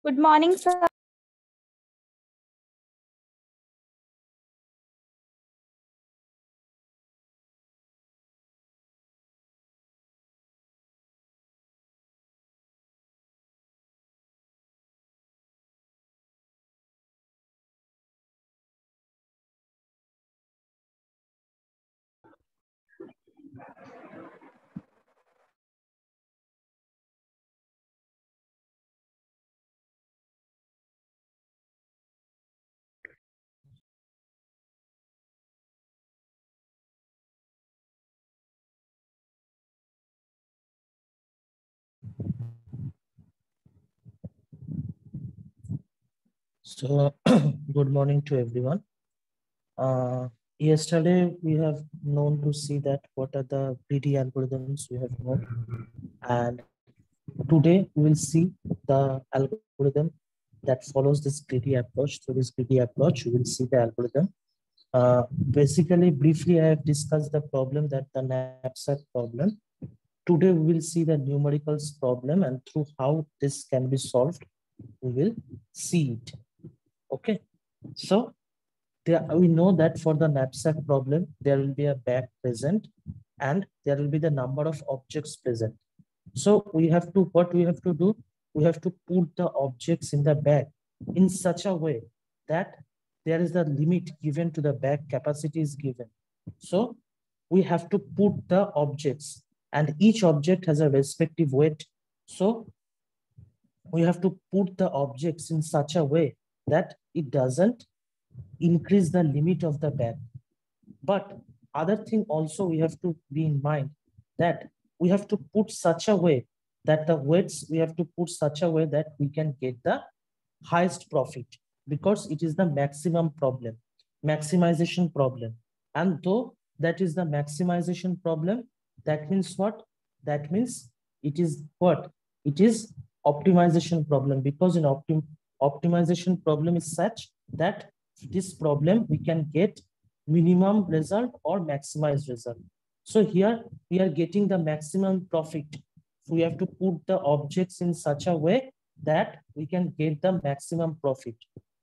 Good morning, sir. So, good morning to everyone. Yesterday, we have known to see that what are the greedy algorithms we have known. And today, we will see the algorithm that follows this greedy approach. Through this greedy approach, we will see the algorithm. Basically, briefly, I have discussed the problem that the knapsack problem. Today, we will see the numericals problem, and through how this can be solved, we will see it. Okay. So, we know that for the knapsack problem, there will be a bag present and there will be the number of objects present. So what we have to do, we have to put the objects in the bag in such a way that there is a limit given to the bag capacity is given. So we have to put the objects and each object has a respective weight. So we have to put the objects in such a way that it doesn't increase the limit of the bag. But other thing also we have to be in mind that we have to put such a way that the weights we have to put such a way that we can get the highest profit, because it is the maximum problem, maximization problem. And though that is the maximization problem, that means what? That means it is what? It is optimization problem, because in optimization problem is such that this problem we can get minimum result or maximized result. So here we are getting the maximum profit. We have to put the objects in such a way that we can get the maximum profit.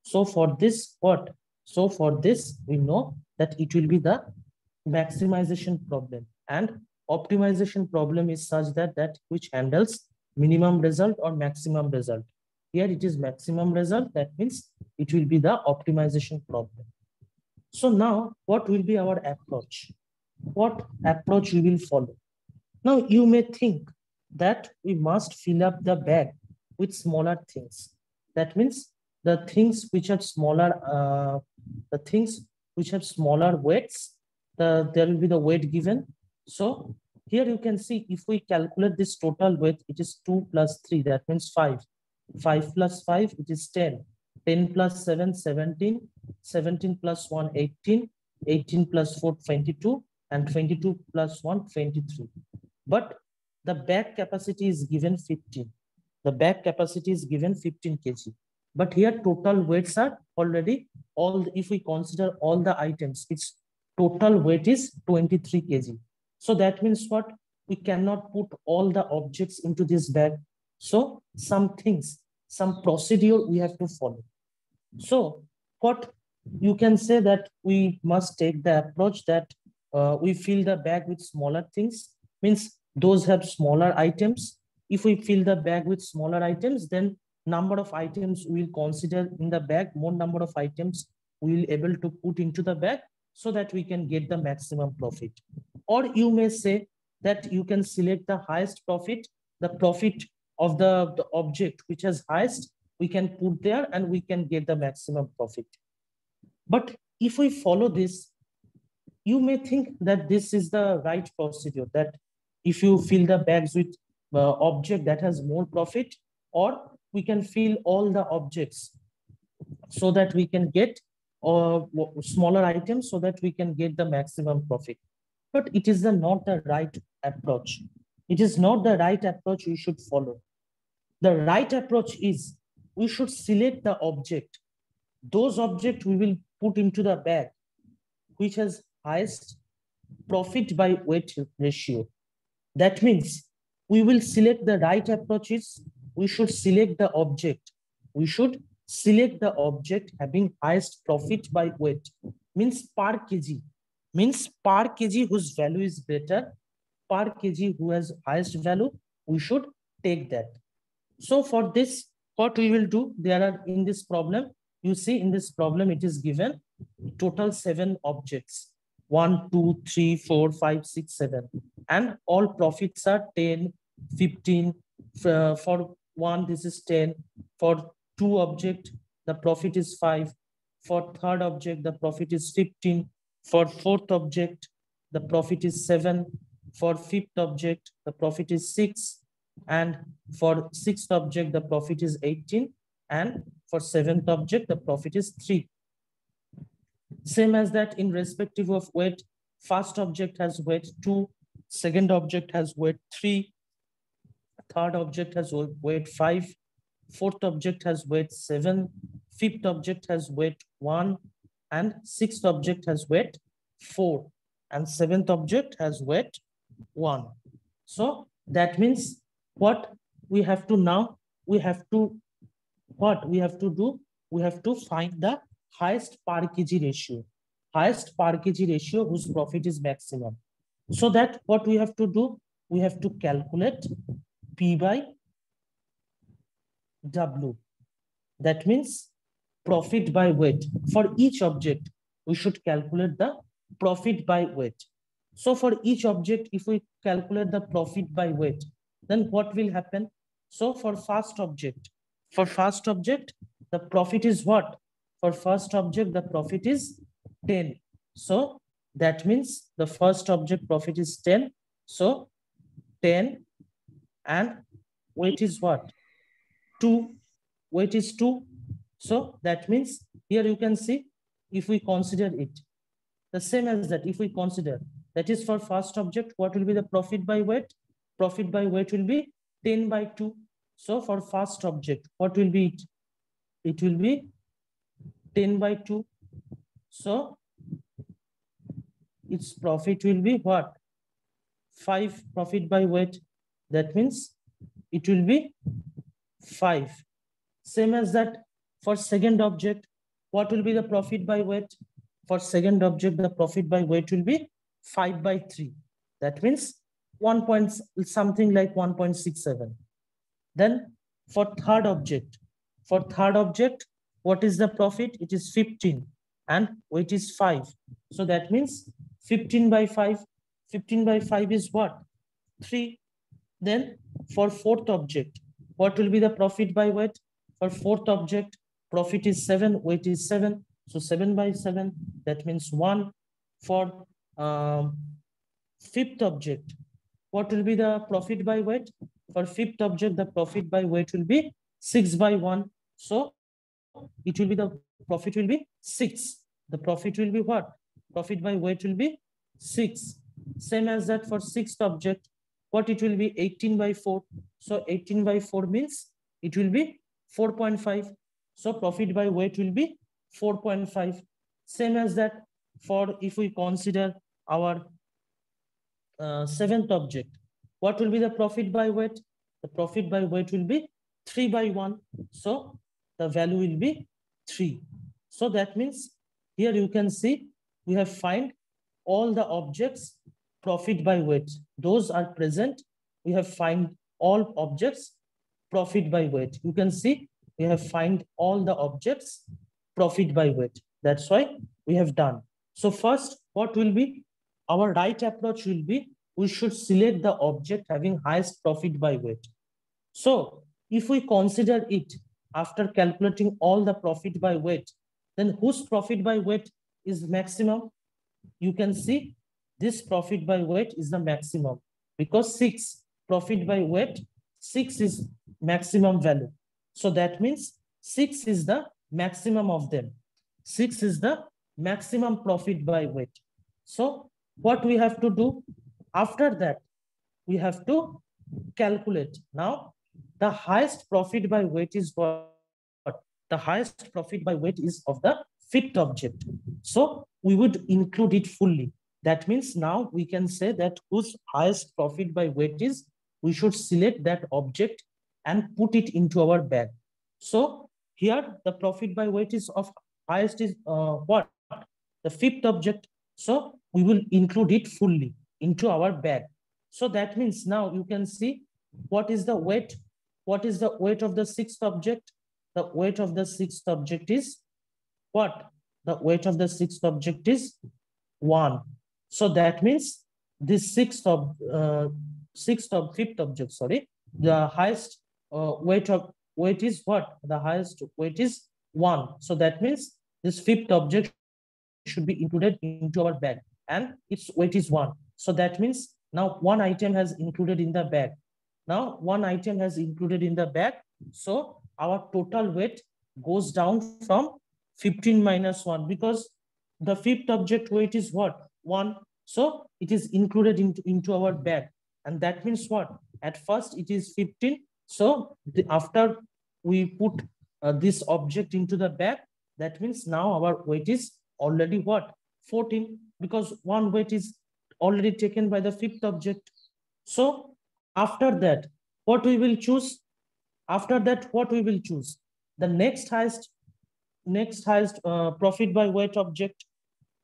So for this what? So for this we know that it will be the maximization problem, and optimization problem is such that which handles minimum result or maximum result. Here it is maximum result, that means it will be the optimization problem. So now what will be our approach? What approach we will follow? Now you may think that we must fill up the bag with smaller things. That means the things which are smaller, the things which have smaller weights, there will be the weight given. So here you can see if we calculate this total weight, it is 2 plus 3, that means 5. 5 plus 5, it is 10. 10 plus 7, 17. 17 plus 1, 18. 18 plus 4, 22. And 22 plus 1, 23. But the bag capacity is given 15. The bag capacity is given 15 kg. But here total weights are already all, if we consider all the items, its total weight is 23 kg. So that means what? We cannot put all the objects into this bag. So some things, some procedure we have to follow. So what you can say that we must take the approach that we fill the bag with smaller things, means those have smaller items. If we fill the bag with smaller items, then number of items we will consider in the bag, more number of items we will able to put into the bag so that we can get the maximum profit. Or you may say that you can select the highest profit, the profit of the object which has highest, we can put there and we can get the maximum profit. But if we follow this, you may think that this is the right procedure, that if you fill the bags with object that has more profit, or we can fill all the objects so that we can get smaller items so that we can get the maximum profit. But it is not the right approach. It is not the right approach we should follow. The right approach is we should select the object. Those objects we will put into the bag which has highest profit by weight ratio. That means we will select the right approaches. We should select the object we should select the object having highest profit by weight, means per kg, whose value is better, per kg who has highest value, we should take that. So for this, what we will do, there are in this problem, you see in this problem, it is given total 7 objects, 1, 2, 3, 4, 5, 6, 7, and all profits are 10, 15. For one, this is 10. For 2 object, the profit is 5. For third object, the profit is 15. For fourth object, the profit is 7. For fifth object, the profit is 6. And for sixth object, the profit is 18. And for seventh object, the profit is 3. Same as that in respective of weight, first object has weight 2, second object has weight 3, third object has weight 5, fourth object has weight 7, fifth object has weight 1, and sixth object has weight 4, and seventh object has weight 1. So that means what we have to now, we have to do? We have to find the highest per kg ratio, whose profit is maximum. So that what we have to do, we have to calculate P by W. That means profit by weight. For each object, we should calculate the profit by weight. So for each object, if we calculate the profit by weight, then what will happen? So for first object, the profit is what? For first object, the profit is 10. So that means the first object profit is 10. So 10, and weight is what? 2. Weight is 2. So that means here you can see, if we consider it, the same as that, if we consider, that is for first object, what will be the profit by weight? Profit by weight will be 10 by 2. So for first object, what will be it? It will be 10 by 2. So its profit will be what? 5 profit by weight. That means it will be 5. Same as that for second object, what will be the profit by weight? For second object, the profit by weight will be 5 by 3. That means 1 point something like 1.67. Then for third object, what is the profit? It is 15 and weight is 5. So that means 15 by 5. 15 by 5 is what? 3. Then for fourth object, what will be the profit by weight? For fourth object, profit is 7, weight is 7. So 7 by 7, that means 1. For fifth object, what will be the profit by weight? For fifth object, the profit by weight will be 6 by 1. So it will be, the profit will be 6. The profit will be what? Profit by weight will be 6. Same as that for sixth object, what it will be? 18 by 4. So 18 by 4 means it will be 4.5. So profit by weight will be 4.5. Same as that for, if we consider our seventh object, what will be the profit by weight? The profit by weight will be 3 by 1. So the value will be 3. So that means here you can see we have find all the objects profit by weight. Those are present. We have find all objects profit by weight. You can see we have find all the objects profit by weight. That's why we have done. So first, what will be our right approach will be, we should select the object having highest profit by weight. So if we consider it after calculating all the profit by weight, then whose profit by weight is maximum? You can see this profit by weight is the maximum, because 6 profit by weight, 6 is maximum value. So that means 6 is the maximum of them. 6 is the maximum profit by weight. So what we have to do after that, we have to calculate. Now the highest profit by weight is what? The highest profit by weight is of the fifth object. So we would include it fully. That means now we can say that whose highest profit by weight is, we should select that object and put it into our bag. So here the profit by weight is of highest is what? The fifth object. So we will include it fully into our bag. So that means now you can see what is the weight. What is the weight of the sixth object? The weight of the sixth object is what? The weight of the sixth object is 1. So that means this fifth object, sorry, the highest weight is what? The highest weight is 1. So that means this fifth object should be included into our bag, and its weight is 1. So that means now one item has included in the bag. Now one item has included in the bag. So our total weight goes down from 15 minus 1, because the fifth object weight is what? 1. So it is included into our bag. And that means what? At first it is 15. So after we put this object into the bag, that means now our weight is already what? 14, because one weight is already taken by the fifth object. So after that, what we will choose? After that, what we will choose? The next highest profit by weight object.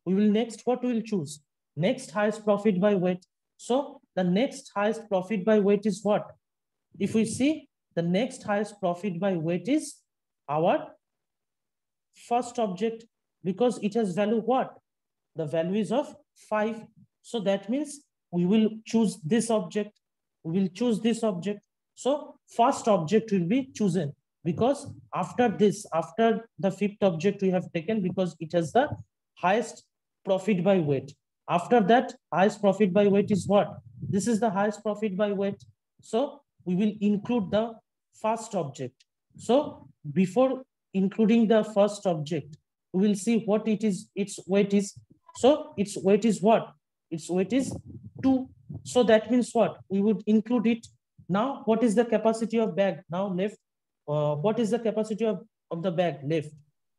We will next, what we will choose? Next highest profit by weight. So the next highest profit by weight is what? If we see, the next highest profit by weight is our first object, because it has value what? The value is of 5. So that means we will choose this object. We will choose this object. So first object will be chosen, because after this, after the fifth object we have taken, because it has the highest profit by weight. After that, highest profit by weight is what? This is the highest profit by weight. So we will include the first object. So before including the first object, we will see what it is, its weight is. So its weight is what? Its weight is 2. So that means what? We would include it. Now, what is the capacity of bag now left? What is the capacity of the bag left?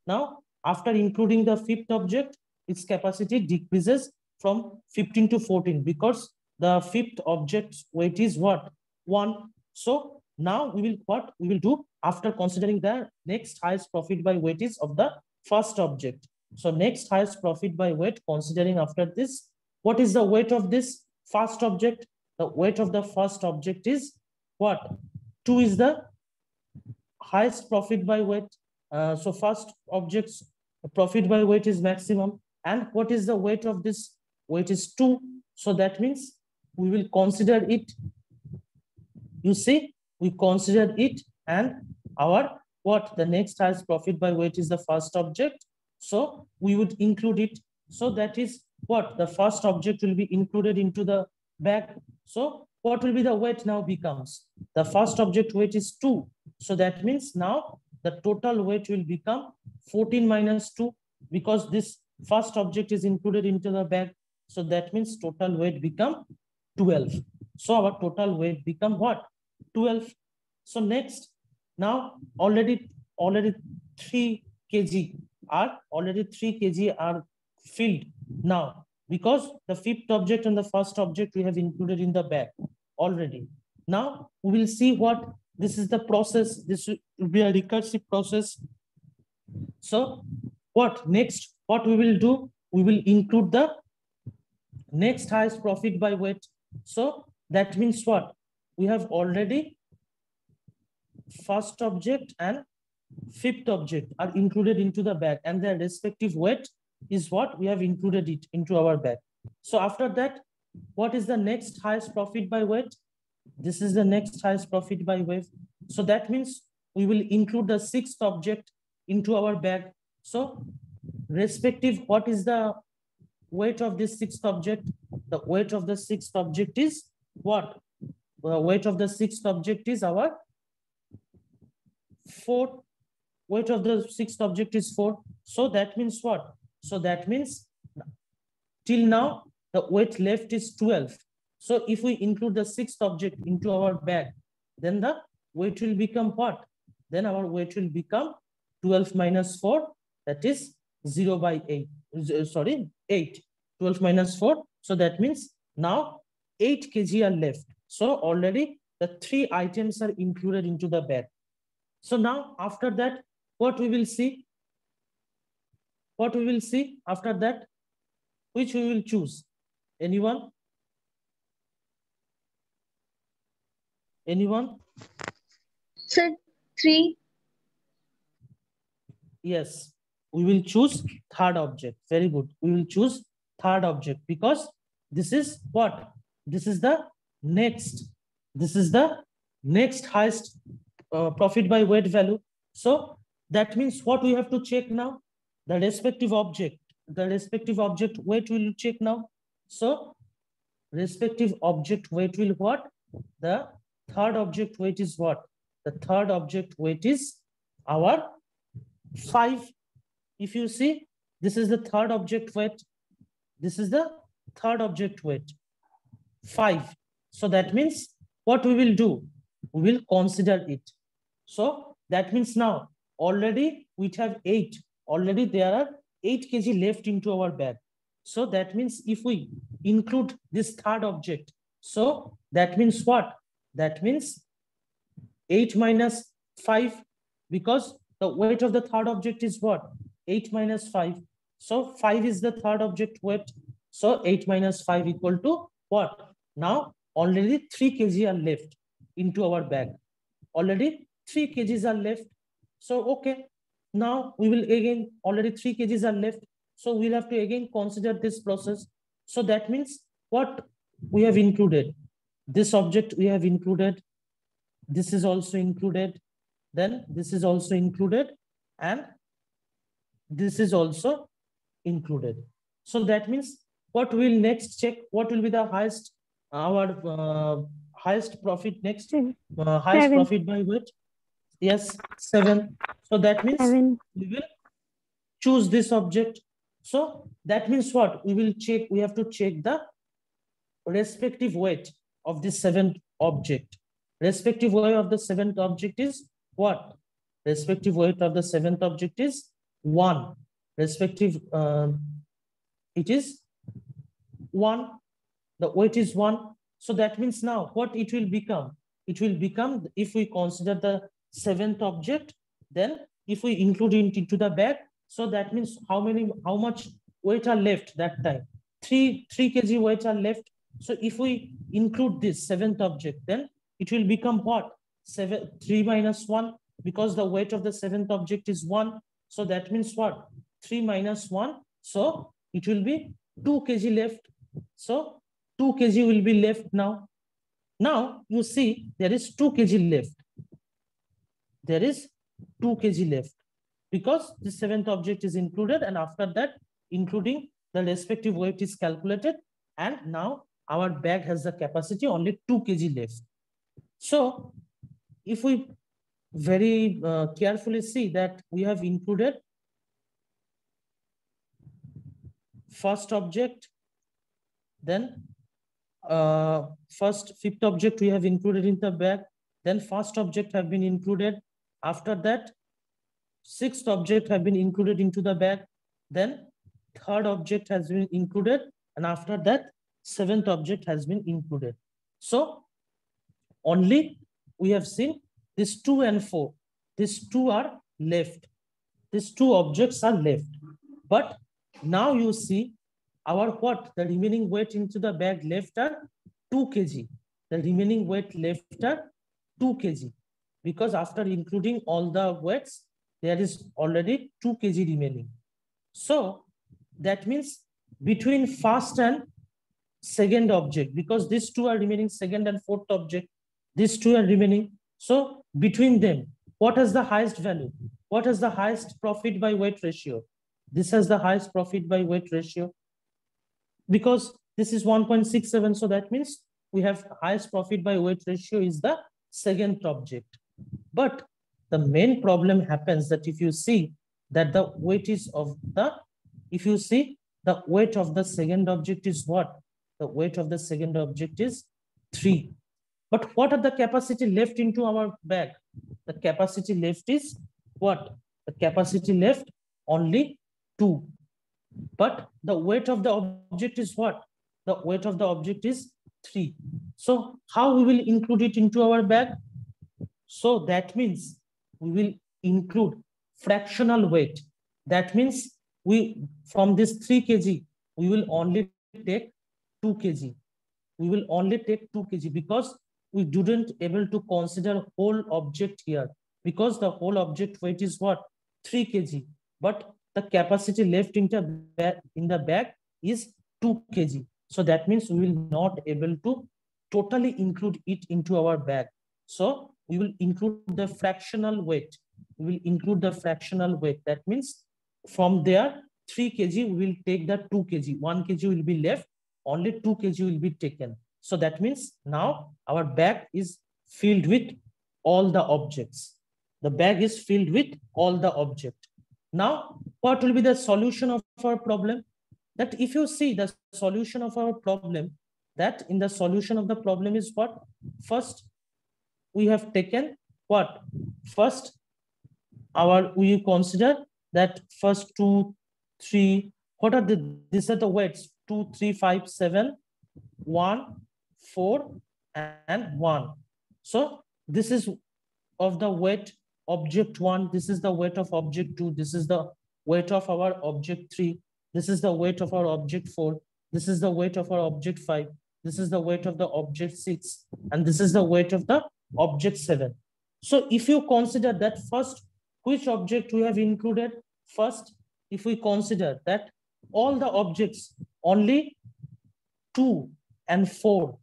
Now, after including the fifth object, its capacity decreases from 15 to 14, because the fifth object's weight is what? 1. So now we will, what we will do after considering the next highest profit by weight is of the first object. So next highest profit by weight, considering after this, what is the weight of this first object? The weight of the first object is what? 2 is the highest profit by weight. So first object's profit by weight is maximum. And what is the weight of this? Weight is 2. So that means we will consider it. You see, we consider it, and our what? The next highest profit by weight is the first object. So we would include it. So that is what? The first object will be included into the bag. So what will be the weight now becomes? The first object weight is 2. So that means now the total weight will become 14 minus 2, because this first object is included into the bag. So that means total weight become 12. So our total weight become what? 12. So next, now already 3 kg are filled now, because the fifth object and the first object we have included in the bag already. Now we will see what this is the process. This will be a recursive process. So what next? What we will do? We will include the next highest profit by weight. So that means what? We have already first object and fifth object are included into the bag, and their respective weight is what? We have included it into our bag. So after that, what is the next highest profit by weight? This is the next highest profit by weight. So that means we will include the sixth object into our bag. So respective, what is the weight of this sixth object? The weight of the sixth object is what? The weight of the sixth object is our 4. Weight of the sixth object is 4. So that means what? So that means till now the weight left is 12. So if we include the sixth object into our bag, then the weight will become what? Then our weight will become 12 minus 4, that is 0 by 8. Sorry, 8. 12 minus 4. So that means now 8 kg are left. So already the 3 items are included into the bag. So now after that, what we will see? What we will see after that? Which we will choose? Anyone? Anyone? Sir, 3. Yes, we will choose third object. Very good. We will choose third object because this is what? This is the next. This is the next highest profit by weight value. So that means what we have to check now? The respective object. The respective object weight will check now. So respective object weight will what? The third object weight is what? The third object weight is our 5. If you see, this is the third object weight. This is the third object weight, 5. So that means what we will do? We will consider it. So that means now already we have 8. Already there are 8 kg left into our bag. So that means if we include this third object, so that means what? That means 8 minus 5, because the weight of the third object is what? 8 minus 5. So 5 is the third object weight. So 8 minus 5 equal to what? Now already 3 kg are left into our bag. Already 3 kgs are left. So okay, now we will again, already 3 kgs are left. So we'll have to again consider this process. So that means what we have included? This object we have included. This is also included. Then this is also included. And this is also included. So that means what we'll next check? What will be the highest, our highest profit next? Highest 7. profit by weight? Yes, 7. So that means 7. we will choose this object. So that means what? We will check, we have to check the respective weight of the 7th object. Respective weight of the 7th object is what? Respective weight of the 7th object is 1. Respective, it is 1. The weight is 1. So that means now what it will become? It will become, if we consider the 7th object, then if we include it into the bag, so that means how much weight are left that time? 3 kg weight are left. So if we include this 7th object, then it will become what? 3 minus 1, because the weight of the 7th object is 1. So that means what? 3 minus 1. So it will be 2 kg left. So 2 kg will be left now. Now you see there is 2 kg left. There is 2 kg left because the 7th object is included, and after that including the respective weight is calculated, and now our bag has the capacity only 2 kg left. So if we very carefully see that we have included first object, then first 5th object we have included in the bag, then first object have been included. After that 6th object have been included into the bag, then 3rd object has been included, and after that 7th object has been included. So only we have seen these 2 and 4. These 2 are left. These 2 objects are left. But now you see our what? The remaining weight into the bag left are 2 kg. The remaining weight left are 2 kg. Because after including all the weights, there is already 2 kg remaining. So that means between first and second object, because these 2 are remaining, second and 4th object, these 2 are remaining. So between them, what is the highest value? What is the highest profit by weight ratio? This has the highest profit by weight ratio because this is 1.67. So that means we have highest profit by weight ratio is the second object. But the main problem happens that if you see that the weight is of the, if you see the weight of the second object is what? The weight of the second object is 3. But what are the capacity left into our bag? The capacity left is what? The capacity left only 2. But the weight of the object is what? The weight of the object is 3. So how we will include it into our bag? So that means we will include fractional weight. That means we, from this 3 kg, we will only take 2 kg. We will only take 2 kg because we didn't able to consider whole object here, because the whole object weight is what? 3 kg. But the capacity left in the bag is 2 kg. So that means we will not able to totally include it into our bag. So we will include the fractional weight. We will include the fractional weight. That means from there 3 kg we will take the 2 kg. 1 kg will be left. Only 2 kg will be taken. So that means now our bag is filled with all the objects. The bag is filled with all the object. Now, what will be the solution of our problem? That if you see the solution of our problem, that in the solution of the problem is what? First, we have taken what? First, we consider that first 2, 3, what are these are the weights? 2, 3, 5, 7, 1, 4, and 1. So this is of the weight object 1. This is the weight of object 2. This is the weight of our object 3. This is the weight of our object 4. This is the weight of our object 5. This is the weight of the object 6. And this is the weight of the object 7. So if you consider that first, which object we have included? First, if we consider that all the objects, only 2 and 4,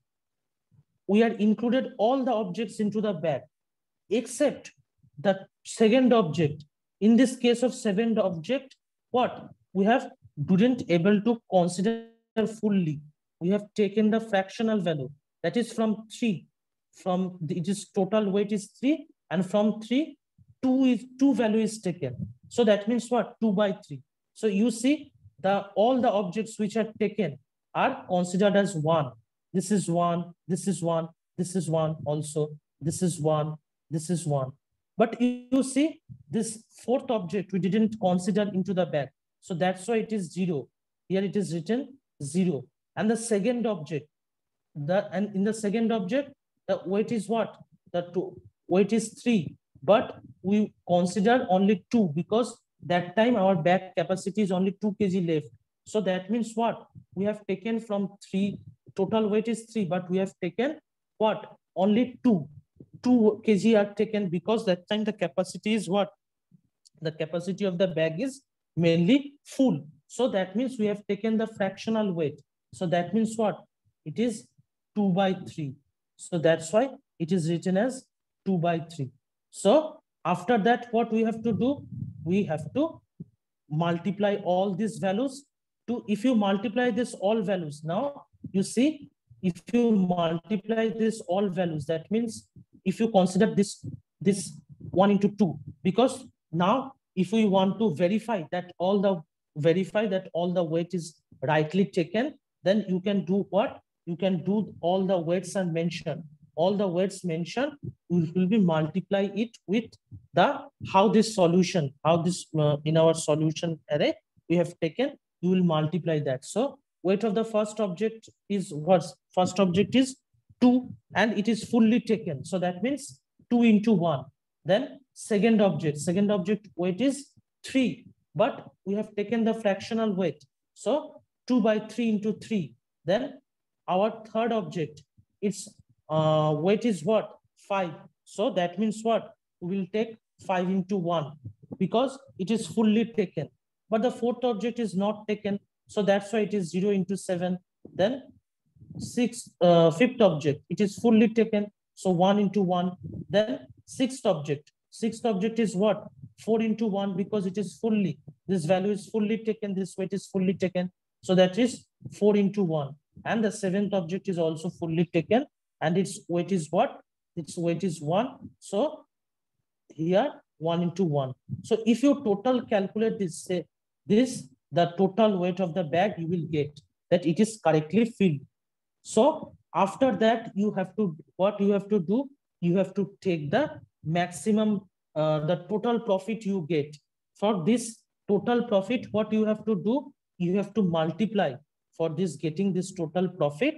we are included all the objects into the bag, except the second object. In this case of second object, what? We have didn't able to consider fully. We have taken the fractional value, that is from 3. From it is total weight is 3, and from 3, 2 value is taken. So that means what? 2 by 3. So you see all the objects which are taken are considered as 1. This is 1, this is 1, this is 1 also, this is 1, this is 1. But you see this fourth object we didn't consider into the bag. So that's why it is 0. Here it is written 0. And the second object, in the second object, the weight is what? The weight is 3. But we consider only 2 because that time our bag capacity is only 2 kg left. So that means what? We have taken from 3, total weight is 3, but we have taken what? Only 2. 2 kg are taken because that time the capacity is what? The capacity of the bag is mainly full. So that means we have taken the fractional weight. So that means what? It is 2 by 3. So that's why it is written as 2 by 3. So after that, what we have to do? We have to multiply all these values to, if you multiply this all values, now you see, if you multiply this all values, that means if you consider this 1 into 2, because now if we want to verify that all the weight is rightly taken, then you can do what? You can do all the weights are mentioned. All the weights mentioned, we will be multiply it with how this in our solution array we have taken, you will multiply that. So weight of the first object is what? First object is 2 and it is fully taken. So that means 2 into 1. Then second object weight is 3, but we have taken the fractional weight. So 2 by 3 into 3. Then our third object, its weight is what? 5. So that means what? We will take 5 into 1 because it is fully taken. But the fourth object is not taken. So that's why it is 0 into 7. Then fifth object, it is fully taken. So 1 into 1. Then sixth object is what? 4 into 1 because it is fully, this value is fully taken, this weight is fully taken. So that is 4 into 1. And the seventh object is also fully taken and its weight is what? Its weight is 1. So here 1 into 1. So if you total calculate this, say this, the total weight of the bag, you will get that it is correctly filled. So after that, you have to, what you have to do? You have to take the maximum, the total profit you get. For this total profit, what you have to do? You have to multiply. For this, getting this total profit,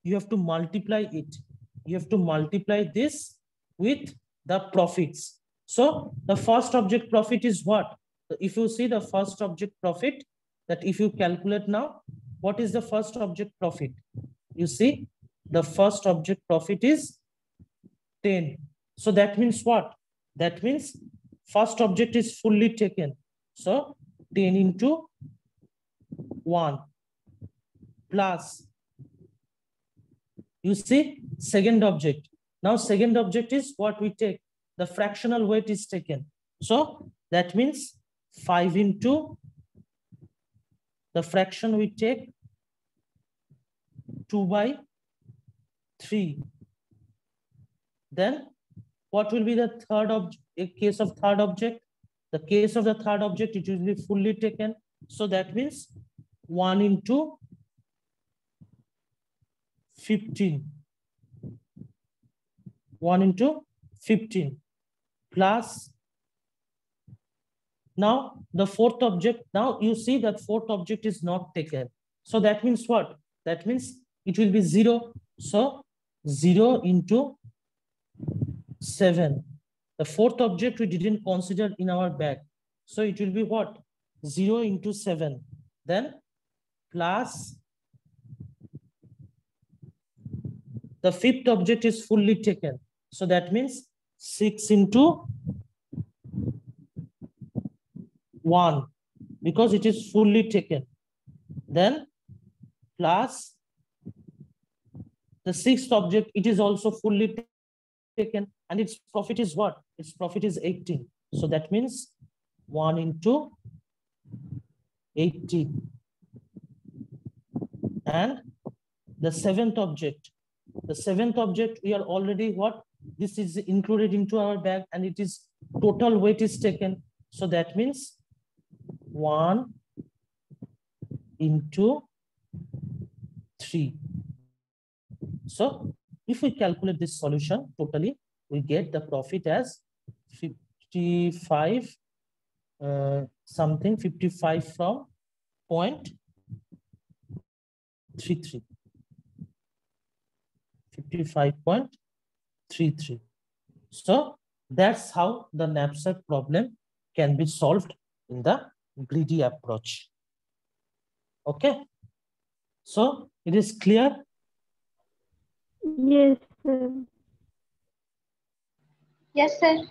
you have to multiply it. You have to multiply this with the profits. So the first object profit is what? If you see the first object profit, that if you calculate now, what is the first object profit? You see, the first object profit is 10. So that means what? That means first object is fully taken. So 10 into 1 plus, you see, second object. Now second object is what we take. The fractional weight is taken. So that means 5 into the fraction we take 2/3. Then what will be the third object? In case of third object, the case of the third object, it will be fully taken. So that means 1 into 15. 1 into 15 plus. Now the fourth object, now you see that fourth object is not taken. So that means what? That means it will be 0. So 0 into 7. The fourth object we didn't consider in our bag. So it will be what? 0 into 7. Then plus the fifth object is fully taken. So that means 6 into 1 because it is fully taken. Then plus the sixth object, it is also fully taken, and its profit is what? Its profit is 18. So that means 1 into 18. And the seventh object, we are already what? This is included into our bag and it is total weight is taken. So that means 1 into 3. So if we calculate this solution totally, we get the profit as 55 something, 55 from 0.33. 55.33. So that's how the knapsack problem can be solved in the greedy approach. Okay. So it is clear? Yes, sir. Yes, sir.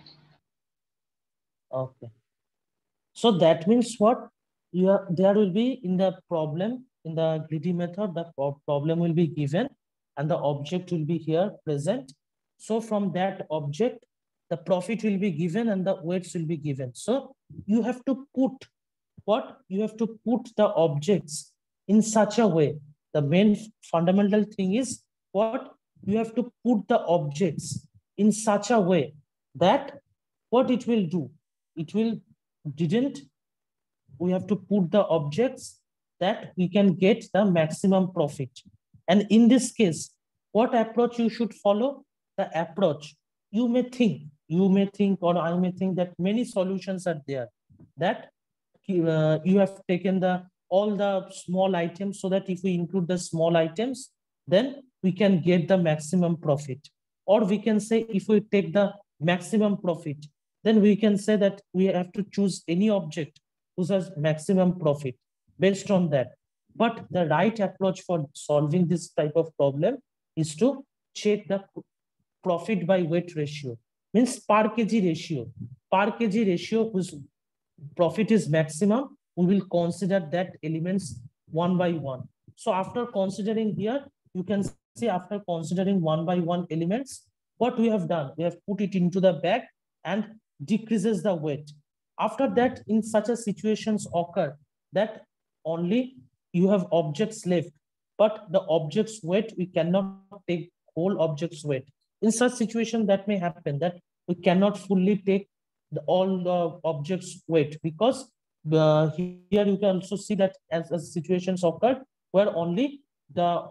Okay. So that means what? There will be in the problem, in the greedy method, the problem will be given and the object will be here present. So from that object, the profit will be given and the weights will be given. So you have to put what? You have to put the objects in such a way. The main fundamental thing is what? You have to put the objects in such a way that what it will do? It will we have to put the objects that we can get the maximum profit. And in this case, what approach you should follow? The approach, you may think, or I may think that many solutions are there, that you have taken all the small items, so that if we include the small items, then we can get the maximum profit. Or we can say, if we take the maximum profit, then we can say that we have to choose any object which has maximum profit based on that. But the right approach for solving this type of problem is to check the profit by weight ratio, means per kg ratio. Per kg ratio whose profit is maximum, we will consider that elements one by one. So after considering here, you can see after considering one by one elements, what we have done, we have put it into the bag and decreases the weight. After that, in such a situations occur that only you have objects left, but the object's weight, we cannot take whole object's weight. In such situation, that may happen that we cannot fully take all the objects weight, because here you can also see that as situations occurred where only the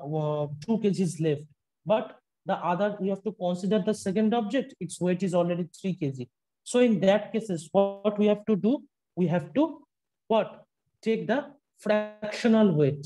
2 kg is left, but the other, we have to consider the second object, its weight is already 3 kg. So in that cases, what we have to do, we have to what? Take the fractional weight.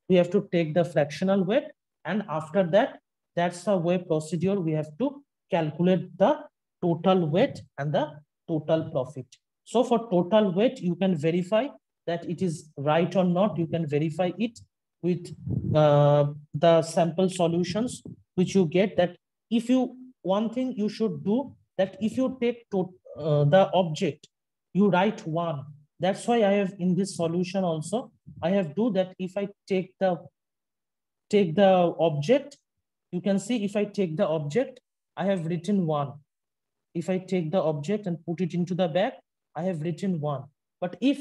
We have to take the fractional weight, and after that, that's the way procedure we have to calculate the total weight and the total profit. So for total weight, you can verify that it is right or not. You can verify it with the sample solutions, which you get. That if you, one thing you should do, that if you take the object, you write 1. That's why I have in this solution also, I have do that. If I take the object, you can see if I take the object, I have written 1. If I take the object and put it into the bag, I have written 1. But if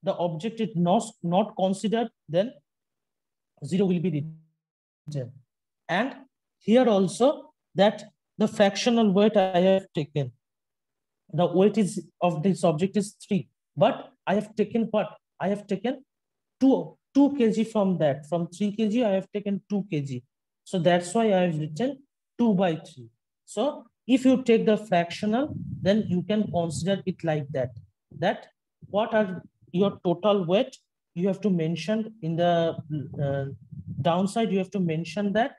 the object is not considered, then 0 will be written. And here also, that the fractional weight I have taken, the weight is of this object is 3, but I have taken what? I have taken 2 kg from that. From 3 kg, I have taken 2 kg. So that's why I have written 2 by 3. So if you take the fractional, then you can consider it like that. That what are your total weight? You have to mention in the downside, you have to mention that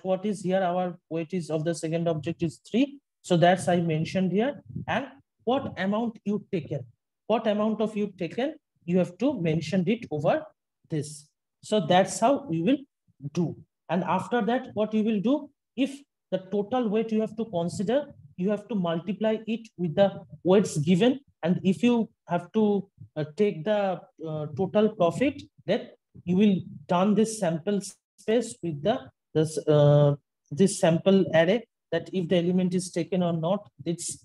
what is here, our weight is of the second object is 3. So that's I mentioned here. And what amount you taken, what amount of you taken, you have to mention it over this. So that's how we will do. And after that, what you will do, if the total weight you have to consider, you have to multiply it with the weights given. And if you have to take the total profit, then you will turn this sample space with this sample array, that if the element is taken or not, its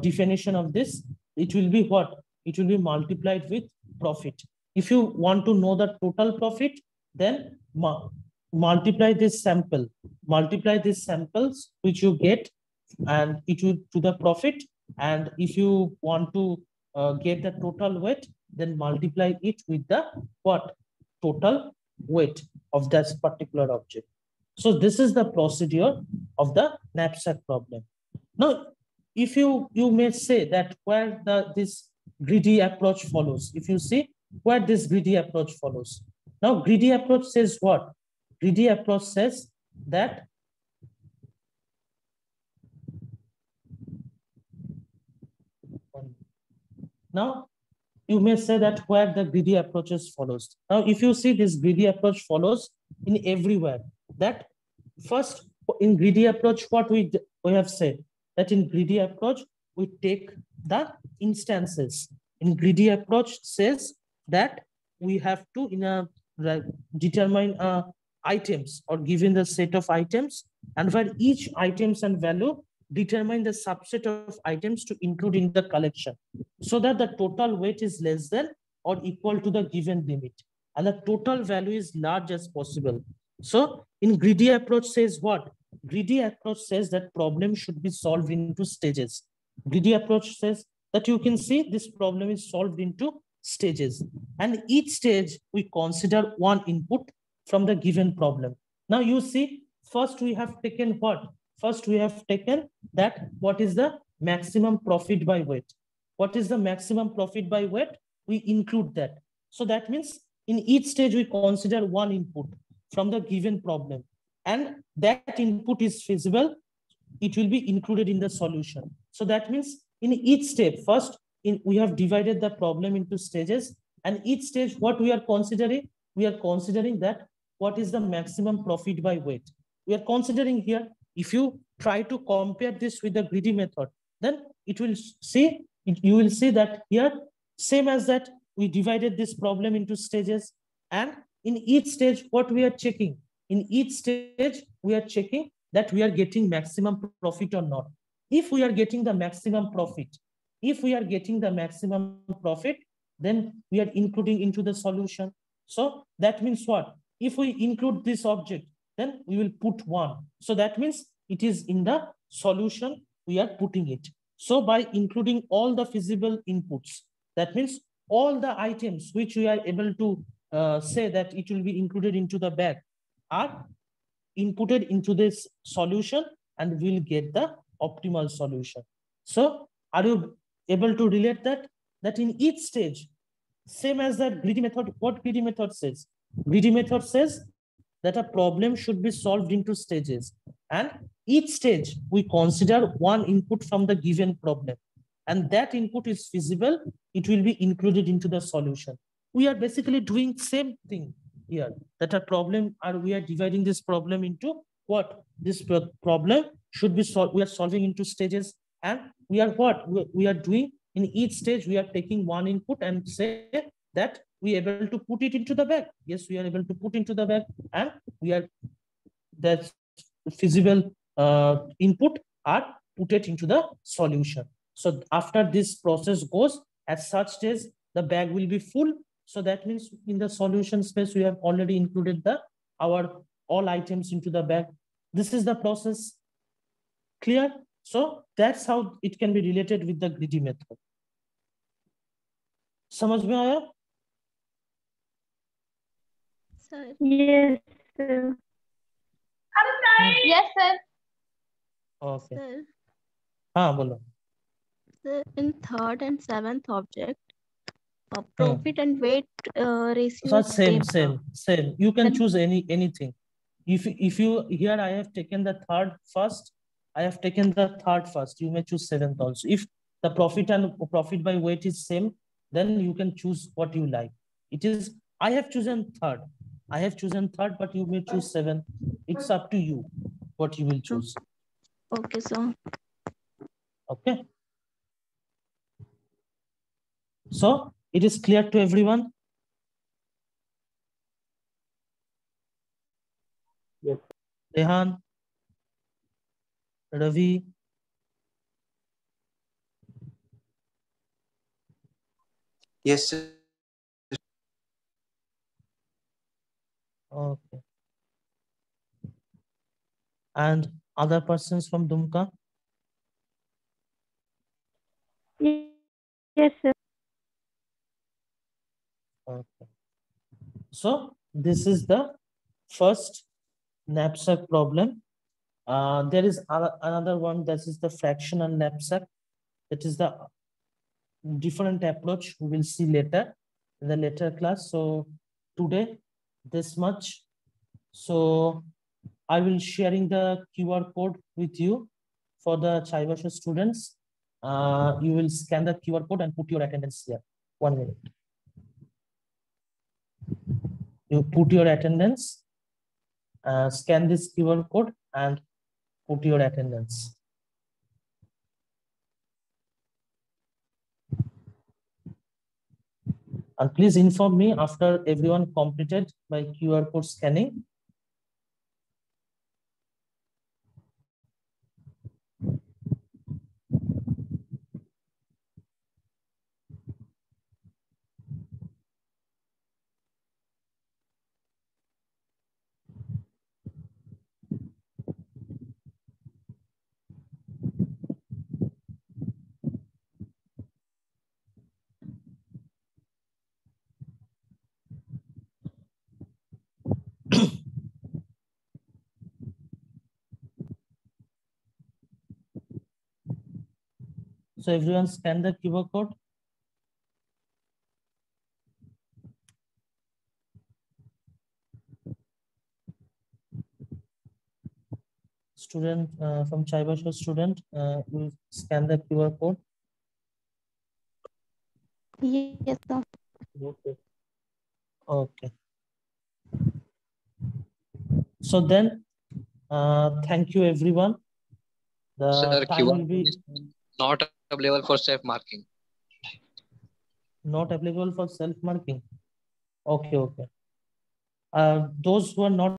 definition of this, it will be what? It will be multiplied with profit. If you want to know the total profit, then multiply this sample, multiply these samples which you get, and it will to the profit. And if you want to get the total weight, then multiply it with the what? Total weight of that particular object. So this is the procedure of the knapsack problem. Now, if you may say that where this greedy approach follows, if you see where this greedy approach follows. Now, greedy approach says what? Greedy approach says that now you may say that where the greedy approaches follows. Now, if you see this greedy approach follows in everywhere, that first in greedy approach, what we have said, that in greedy approach, we take the instances. In greedy approach says that we have to determine items, or given the set of items, and where each items and value determine the subset of items to include in the collection, so that the total weight is less than or equal to the given limit, and the total value is large as possible. So in greedy approach says what? Greedy approach says that problem should be solved into stages. Greedy approach says that you can see this problem is solved into stages, and each stage we consider one input from the given problem. Now you see, first we have taken what? First we have taken that what is the maximum profit by weight. What is the maximum profit by weight? We include that. So that means in each stage we consider one input from the given problem, and that input is feasible, it will be included in the solution. So that means in each step, first we have divided the problem into stages, and each stage what we are considering? We are considering that what is the maximum profit by weight. We are considering here, if you try to compare this with the greedy method, then it will see, you will see that here, same as that, we divided this problem into stages, and in each stage, what we are checking? In each stage, we are checking that we are getting maximum profit or not. If we are getting the maximum profit, then we are including into the solution. So that means what? If we include this object, then we will put 1. So that means it is in the solution, we are putting it. So by including all the feasible inputs, that means all the items which we are able to say that it will be included into the bag are inputted into this solution, and we'll get the optimal solution. So are you able to relate that? That in each stage, same as the greedy method, what greedy method says? Greedy method says that a problem should be solved into stages, and each stage we consider one input from the given problem. and that input is feasible, it will be included into the solution. We are basically doing same thing here, that a problem, or we are dividing this problem into what? This problem should be solved. We are solving into stages, and we are what? We are doing in each stage, we are taking one input and say that we are able to put it into the bag. Yes, we are able to put into the bag, and we are that feasible input are put it into the solution. So after this process goes, at such stage, the bag will be full. So that means in the solution space, we have already included our all items into the bag. This is the process. Clear? So that's how it can be related with the greedy method. समझ में आया? Sir. Yes, sir. Yes, sir. Okay. Sir. हाँ बोलो. Sir, in third and seventh object, profit and weight ratio so is same. You can choose anything. If you here, I have taken the third first. I have taken the third first. You may choose seventh also. If the profit and profit by weight is same, then you can choose what you like. It is, I have chosen third. I have chosen third, but you may choose seventh. It's up to you what you will choose. Okay, sir. Okay. So it is clear to everyone? Yes. Rehan, Ravi. Yes, sir. Okay. And other persons from Dumka? Yes, sir. Okay. So this is the first knapsack problem. There is another one, that is the fractional knapsack. That is the different approach we will see later in the later class. So today, this much. So I will sharing the QR code with you for the Chaivasha students. You will scan the QR code and put your attendance here. 1 minute. You put your attendance, scan this QR code and put your attendance. And please inform me after everyone completed by QR code scanning. So everyone scan the QR code. Student from Chaivasha student, you scan the QR code. Yes, sir. Okay. Okay. So then, thank you everyone. The Sir, time will be not available for self-marking. Not applicable for self-marking. Okay. Those who are not